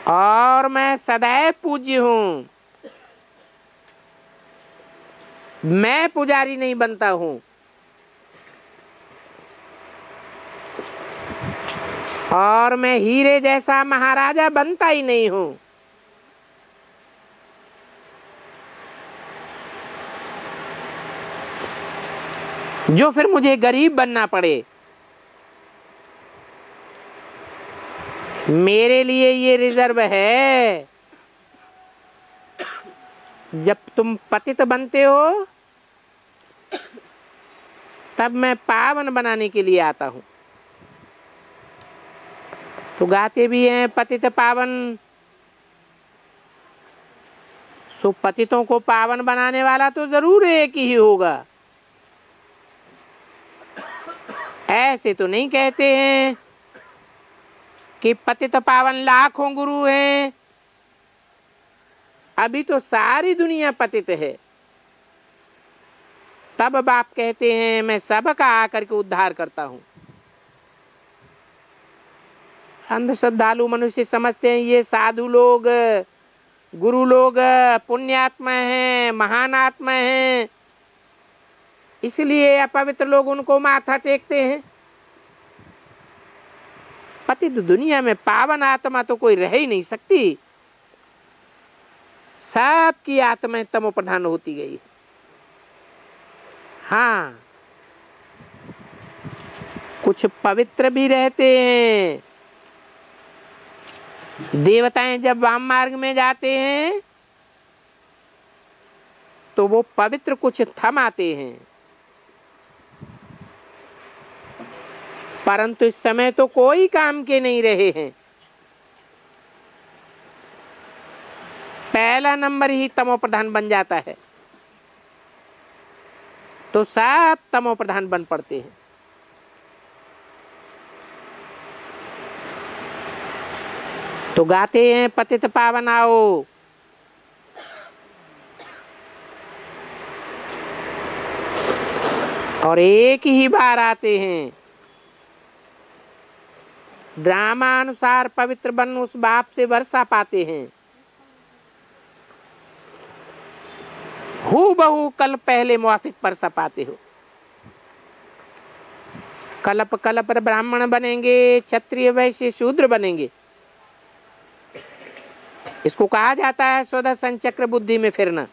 और मैं सदैव पूज्य हूं। मैं पुजारी नहीं बनता हूं, और मैं हीरे जैसा महाराजा बनता ही नहीं हूं। जो फिर मुझे गरीब बनना पड़े। मेरे लिए ये रिजर्व है, जब तुम पतित बनते हो तब मैं पावन बनाने के लिए आता हूं। तो गाते भी हैं पतित पावन, सो पतितों को पावन बनाने वाला तो जरूर एक ही होगा। ऐसे तो नहीं कहते हैं कि पतित पावन लाखों गुरु हैं। अभी तो सारी दुनिया पतित है। तब बाप कहते हैं मैं सबका आकर के उद्धार करता हूं। अंधश्रद्धालु मनुष्य समझते हैं ये साधु लोग, गुरु लोग पुण्यात्मा हैं, महान आत्मा हैं, इसलिए अपवित्र लोग उनको माथा टेकते हैं। पतित दुनिया में पावन आत्मा तो कोई रह ही नहीं सकती। सबकी आत्माएं तमो प्रधान होती गई। हाँ, कुछ पवित्र भी रहते हैं। देवताएं जब वाम मार्ग में जाते हैं तो वो पवित्र कुछ थम आते हैं, परंतु इस समय तो कोई काम के नहीं रहे हैं। पहला नंबर ही तमो प्रधान बन जाता है तो सब तमो प्रधान बन पड़ते हैं। तो गाते हैं पतित पावन आओ, और एक ही बार आते हैं। ड्रामा अनुसार पवित्र बन उस बाप से वर्षा पाते हैं। हूबहू कल पहले मुआफिक वर्षा पाते हो। कल्प कल्प ब्राह्मण बनेंगे, क्षत्रिय वैश्य शूद्र बनेंगे। इसको कहा जाता है स्वदर्शन चक्र बुद्धि में फिरना।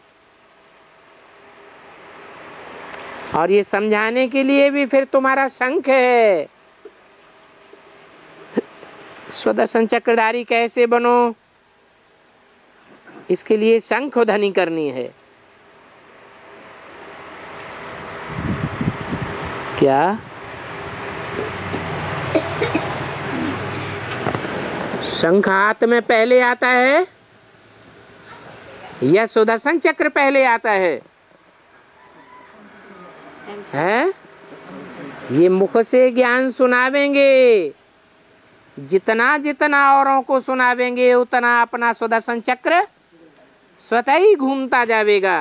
और ये समझाने के लिए भी फिर तुम्हारा शंख है सुदर्शन चक्रधारी कैसे बनो, इसके लिए शंख ध्वनि करनी है। क्या शंख हाथ में पहले आता है या सुदर्शन चक्र पहले आता है? हैं? ये मुख से ज्ञान सुनावेंगे, जितना जितना औरों को सुनावेंगे उतना अपना सुदर्शन चक्र स्वतः ही घूमता जावेगा,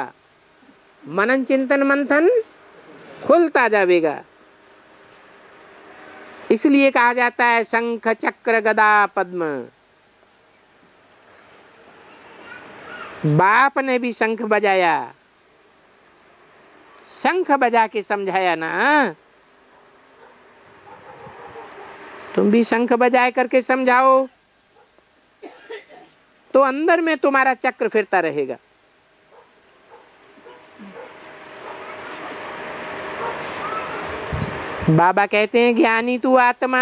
मनन चिंतन मंथन खुलता जावेगा। इसलिए कहा जाता है शंख चक्र गदा पद्म। बाप ने भी शंख बजाया, शंख बजा के समझाया ना, तुम भी शंख बजाए करके समझाओ तो अंदर में तुम्हारा चक्र फिरता रहेगा। बाबा कहते हैं ज्ञानी तू आत्मा,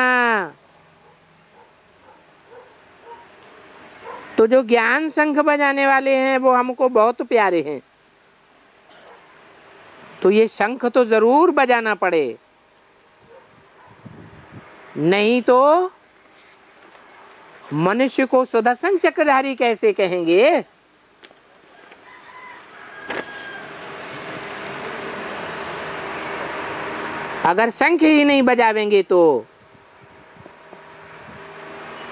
तो जो ज्ञान शंख बजाने वाले हैं वो हमको बहुत प्यारे हैं, तो ये शंख तो जरूर बजाना पड़े, नहीं तो मनुष्य को सुदर्शन चक्रधारी कैसे कहेंगे? अगर शंख ही नहीं बजावेंगे तो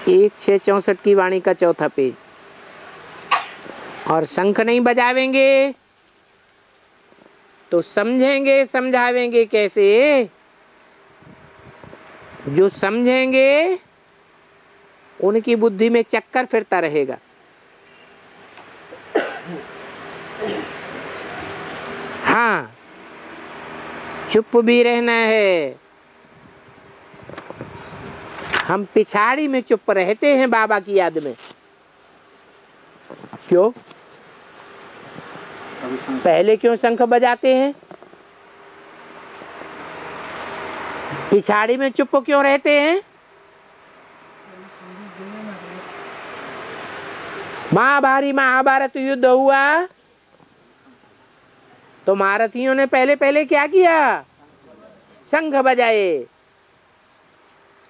1/6/64 की वाणी का चौथा पेज, और शंख नहीं बजावेंगे तो समझेंगे समझावेंगे कैसे? जो समझेंगे उनकी बुद्धि में चक्कर फिरता रहेगा। हाँ, चुप भी रहना है। हम पिछाड़ी में चुप रहते हैं बाबा की याद में। क्यों? पहले क्यों शंख बजाते हैं? पिछाड़ी में चुप क्यों रहते हैं? महाभारत युद्ध हुआ तो महारथियों ने पहले पहले क्या किया? शंख बजाए।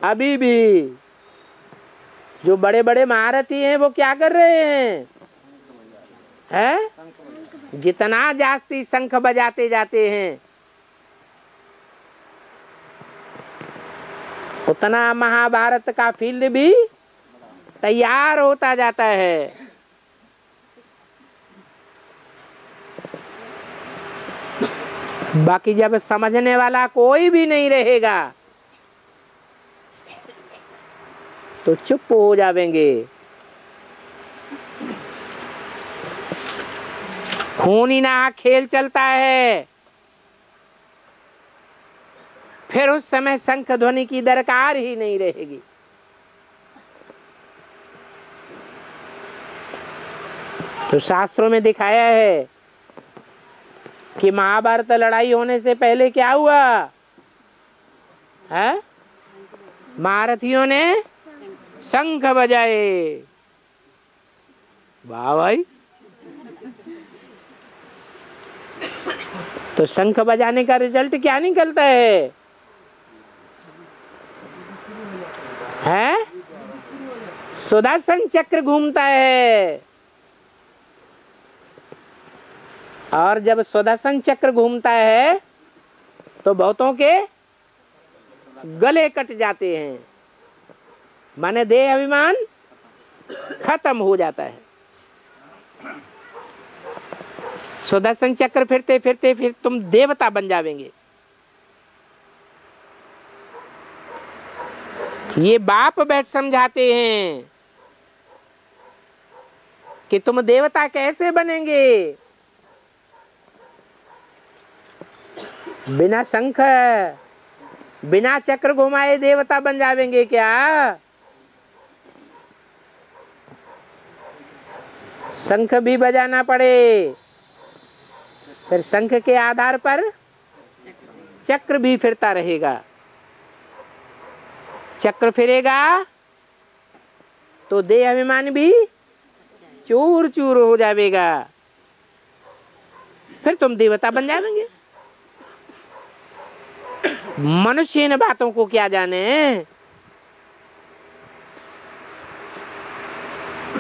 अभी भी जो बड़े बड़े महारथी हैं वो क्या कर रहे हैं? हैं? जितना जास्ती शंख बजाते जाते हैं उतना महाभारत का फील्ड भी तैयार होता जाता है। बाकी जब समझने वाला कोई भी नहीं रहेगा तो चुप हो जावेंगे। खूनी ना खेल चलता है, फिर उस समय शंख ध्वनि की दरकार ही नहीं रहेगी। तो शास्त्रों में दिखाया है कि महाभारत लड़ाई होने से पहले क्या हुआ है? महारथियों ने शंख बजाए। वाह भाई! तो शंख बजाने का रिजल्ट क्या निकलता है? हैं? सुदर्शन चक्र घूमता है, और जब सुदर्शन चक्र घूमता है तो बहुतों के गले कट जाते हैं, माने देह अभिमान खत्म हो जाता है। सुदर्शन चक्र फिरते फिरते फिर तुम देवता बन जावेंगे। ये बाप बैठ समझाते हैं कि तुम देवता कैसे बनेंगे? बिना शंख बिना चक्र घुमाए देवता बन जावेंगे क्या? शंख भी बजाना पड़े, फिर शंख के आधार पर चक्र भी फिरता रहेगा। चक्र फिरेगा तो देह अभिमान भी चूर चूर हो जाएगा, फिर तुम देवता बन जाएंगे। मनुष्य इन बातों को क्या जाने।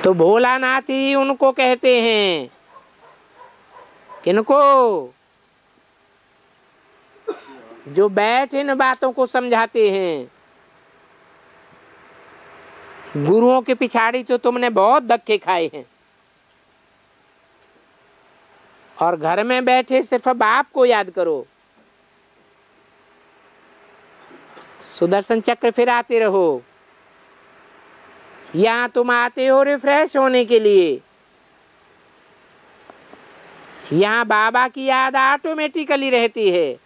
तो भोलानाथ ही उनको कहते हैं। किनको? जो बैठ इन बातों को समझाते हैं। गुरुओं के पिछाड़ी तो तुमने बहुत धक्के खाए हैं, और घर में बैठे सिर्फ बाप को याद करो। सुदर्शन चक्र फिर आते रहो। यहाँ तुम आते हो रिफ्रेश होने के लिए, यहाँ बाबा की याद ऑटोमेटिकली रहती है।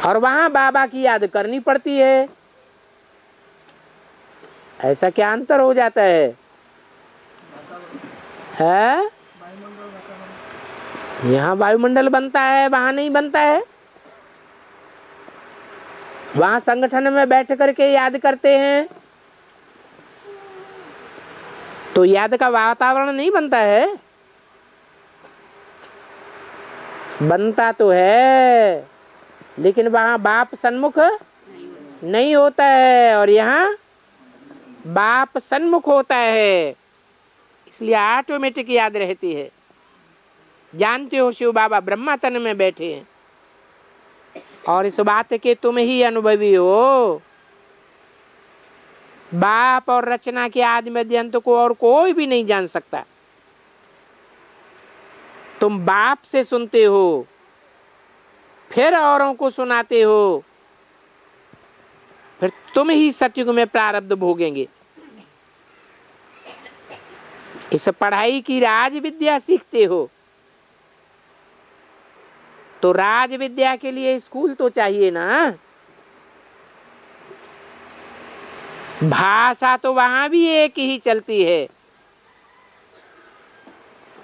और वहां बाबा की याद करनी पड़ती है। ऐसा क्या अंतर हो जाता है? यहाँ वायुमंडल बनता है, वहां नहीं बनता है। वहां संगठन में बैठ करके याद करते हैं तो याद का वातावरण नहीं बनता है। बनता तो है, लेकिन वहां बाप सन्मुख नहीं होता है, और यहाँ बाप सन्मुख होता है, इसलिए ऑटोमेटिक याद रहती है। जानते हो शिव बाबा ब्रह्मा तन में बैठे हैं, और इस बात के तुम ही अनुभवी हो। बाप और रचना के आदि मध्य अंत को और कोई भी नहीं जान सकता। तुम बाप से सुनते हो, फिर औरों को सुनाते हो, फिर तुम ही सतयुग में प्रारब्ध भोगेंगे। इस पढ़ाई की राज विद्या सीखते हो, तो राज विद्या के लिए स्कूल तो चाहिए ना। भाषा तो वहां भी एक ही चलती है।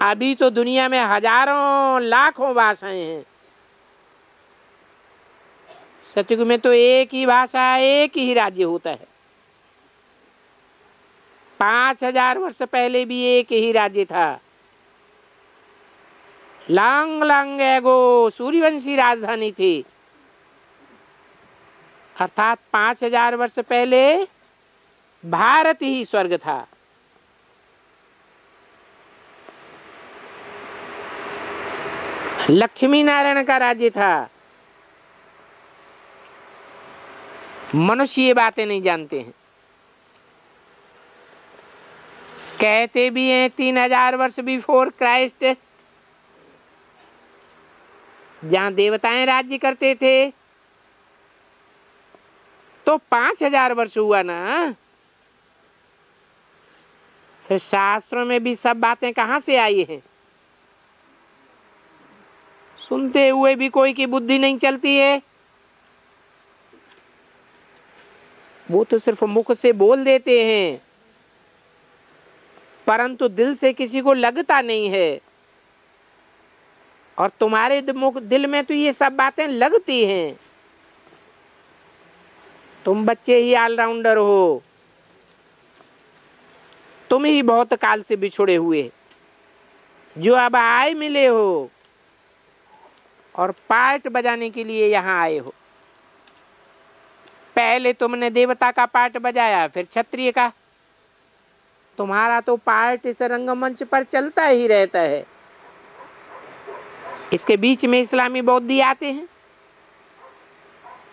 अभी तो दुनिया में हजारों लाखों भाषाएं हैं। सतयुग में तो एक ही भाषा, एक ही राज्य होता है। 5000 वर्ष पहले भी एक ही राज्य था। लॉन्ग लॉन्ग एगो सूर्यवंशी राजधानी थी, अर्थात 5000 वर्ष पहले भारत ही स्वर्ग था। लक्ष्मी नारायण का राज्य था। मनुष्य ये बातें नहीं जानते हैं। कहते भी हैं 3000 वर्ष बिफोर क्राइस्ट जहां देवताएं राज्य करते थे, तो 5000 वर्ष हुआ ना। फिर शास्त्रों में भी सब बातें कहां से आई हैं? सुनते हुए भी कोई की बुद्धि नहीं चलती है। वो तो सिर्फ मुख से बोल देते हैं, परंतु दिल से किसी को लगता नहीं है। और तुम्हारे दिल में तो ये सब बातें लगती हैं। तुम बच्चे ही ऑलराउंडर हो, तुम ही बहुत काल से बिछुड़े हुए, जो अब आए मिले हो और पार्ट बजाने के लिए यहाँ आए हो। पहले तुमने देवता का पार्ट बजाया, फिर क्षत्रिय का। तुम्हारा तो पार्ट इस रंगमंच पर चलता ही रहता है। इसके बीच में इस्लामी बौद्धी आते हैं।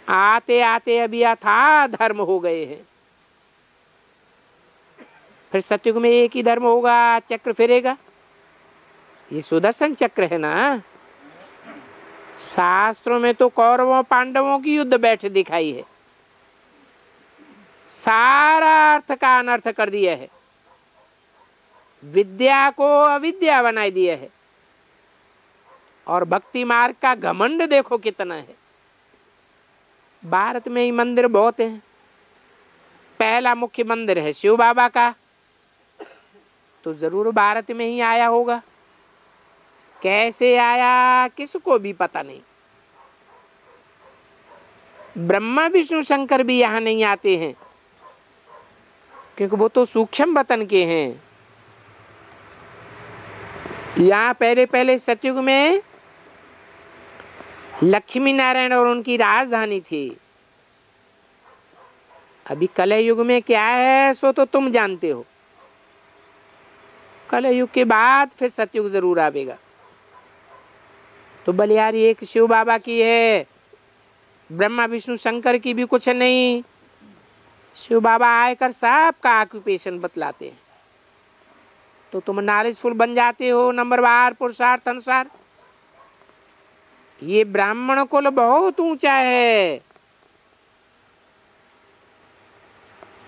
आते आते अभी अथाह धर्म हो गए हैं। फिर सतयुग में एक ही धर्म होगा, चक्र फिरेगा। ये सुदर्शन चक्र है ना। शास्त्रों में तो कौरवों पांडवों की युद्ध बैठ दिखाई है। सारा अर्थ का अनर्थ कर दिया है। विद्या को अविद्या बनाई दिया है। और भक्ति मार्ग का घमंड देखो कितना है। भारत में ही मंदिर बहुत हैं। पहला मुख्य मंदिर है शिव बाबा का, तो जरूर भारत में ही आया होगा। कैसे आया किसको भी पता नहीं। ब्रह्मा विष्णु शंकर भी यहाँ नहीं आते हैं, क्योंकि वो तो सूक्ष्म वतन के हैं। यहाँ पहले पहले सतयुग में लक्ष्मी नारायण और उनकी राजधानी थी। अभी कलयुग में क्या है सो तो तुम जानते हो। कलयुग के बाद फिर सतयुग जरूर आवेगा। तो बलिहारी एक शिव बाबा की है, ब्रह्मा विष्णु शंकर की भी कुछ नहीं। शिव बाबा आकर सबका ऑक्यूपेशन बतलाते हैं, तो तुम नॉलेजफुल बन जाते हो नंबरवार पुरुषार्थ अनुसार। ये ब्राह्मण कुल बहुत ऊंचा है,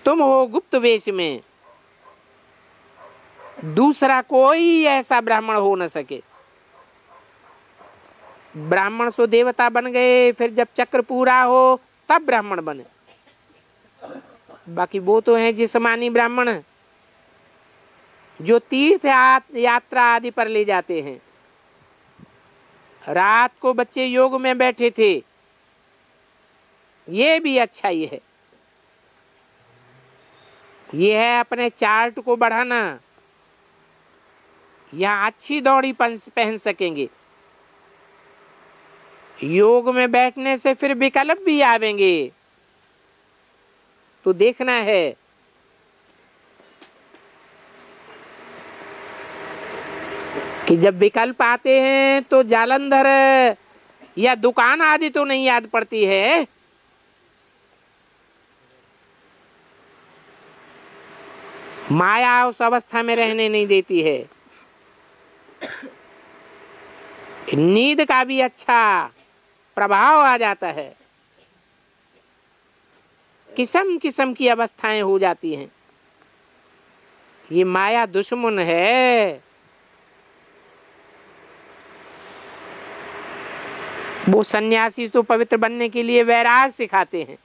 तुम हो गुप्त वेश में, दूसरा कोई ऐसा ब्राह्मण हो न सके। ब्राह्मण सो देवता बन गए, फिर जब चक्र पूरा हो तब ब्राह्मण बने। बाकी वो तो हैं जिस्मानी ब्राह्मण, जो तीर्थ यात्रा आदि पर ले जाते हैं। रात को बच्चे योग में बैठे थे, ये भी अच्छा ही है। ये है अपने चार्ट को बढ़ाना, यहाँ अच्छी दौड़ी पहन सकेंगे। योग में बैठने से फिर विकल्प भी आवेंगे, तो देखना है। कि जब विकल्प आते हैं तो जालंधर या दुकान आदि तो नहीं याद पड़ती है, माया उस अवस्था में रहने नहीं देती है। नींद का भी अच्छा प्रभाव आ जाता है, किस्म किस्म की अवस्थाएं हो जाती हैं। ये माया दुश्मन है। वो सन्यासी तो पवित्र बनने के लिए वैराग सिखाते हैं,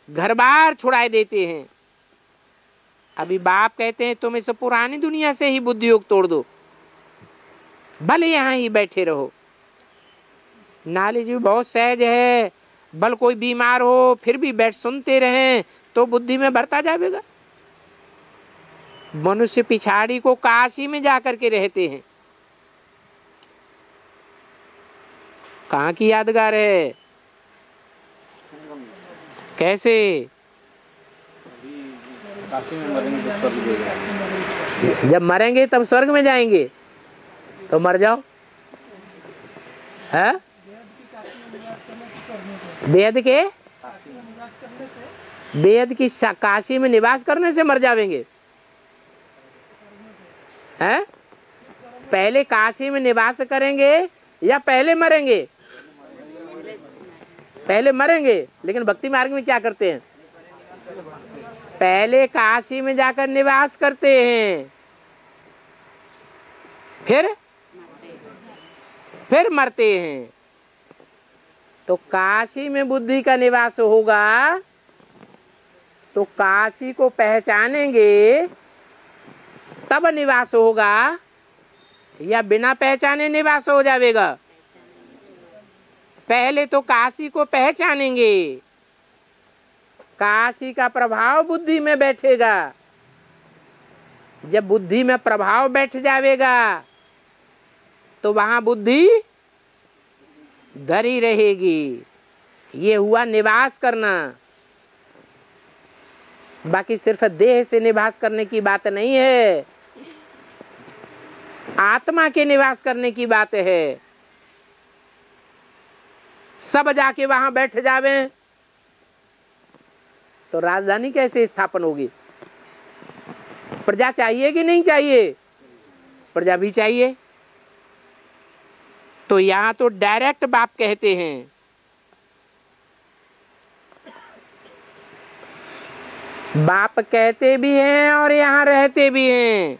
घर बार छुड़ाए देते हैं। अभी बाप कहते हैं तुम इस पुरानी दुनिया से ही बुद्धि योग तोड़ दो, भले यहाँ ही बैठे रहो। नॉलेज भी बहुत सहज है, भल कोई बीमार हो फिर भी बैठ सुनते रहें तो बुद्धि में बढ़ता जाएगा। मनुष्य पिछाड़ी को काशी में जाकर के रहते हैं। कहाँ की यादगार है, कैसे काशी में मरेंगे तो स्वर्ग जाएंगे। जब मरेंगे तब स्वर्ग में जाएंगे, तो मर जाओ है। बेद की काशी में निवास करने से मर जाएंगे हैं? पहले काशी में निवास करेंगे या पहले मरेंगे? पहले मरेंगे, लेकिन भक्ति मार्ग में क्या करते हैं? पहले काशी में जाकर निवास करते हैं, फिर मरते हैं। तो काशी में बुद्धि का निवास होगा तो काशी को पहचानेंगे तब निवास होगा, या बिना पहचाने निवास हो जाएगा? पहले तो काशी को पहचानेंगे, काशी का प्रभाव बुद्धि में बैठेगा। जब बुद्धि में प्रभाव बैठ जाएगा तो वहां बुद्धि धरी रहेगी। ये हुआ निवास करना। बाकी सिर्फ देह से निवास करने की बात नहीं है, आत्मा के निवास करने की बात है। सब जाके वहां बैठ जावे तो राजधानी कैसे स्थापन होगी? प्रजा चाहिए कि नहीं चाहिए? प्रजा भी चाहिए। तो यहां तो डायरेक्ट बाप कहते हैं, बाप कहते भी हैं और यहां रहते भी हैं,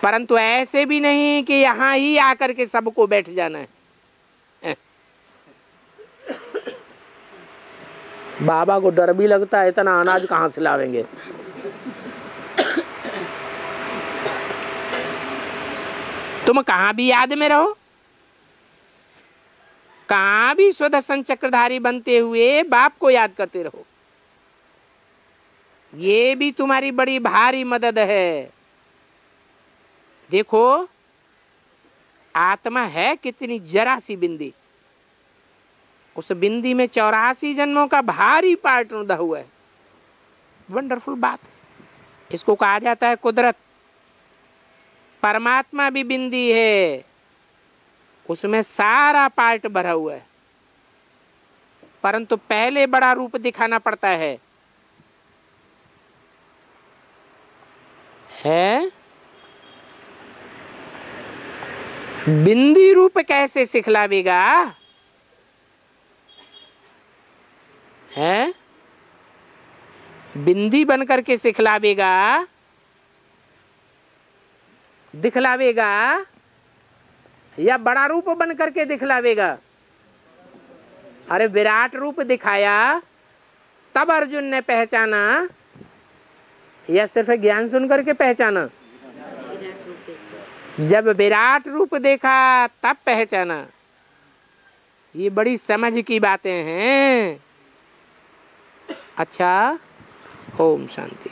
परंतु ऐसे भी नहीं कि यहां ही आकर के सबको बैठ जाना है। बाबा को डर भी लगता है, इतना अनाज कहां से लावेंगे। तुम कहां भी याद में रहो, कहां भी सुदर्शन चक्रधारी बनते हुए बाप को याद करते रहो। ये भी तुम्हारी बड़ी भारी मदद है। देखो आत्मा है कितनी जरा सी बिंदी, उस बिंदी में 84 जन्मों का भारी पार्ट रुंधा हुआ है। वंडरफुल बात, इसको कहा जाता है कुदरत। परमात्मा भी बिंदी है, उसमें सारा पार्ट भरा हुआ है, परंतु पहले बड़ा रूप दिखाना पड़ता है। बिंदी रूप कैसे सिखलावेगा? है बिंदी बन करके सिखलावेगा, दिखलावेगा, या बड़ा रूप बन करके दिखलावेगा? अरे विराट रूप दिखाया तब अर्जुन ने पहचाना, या सिर्फ ज्ञान सुन करके पहचाना? जब विराट रूप देखा तब पहचाना। ये बड़ी समझ की बातें हैं। अच्छा, ओम शांति।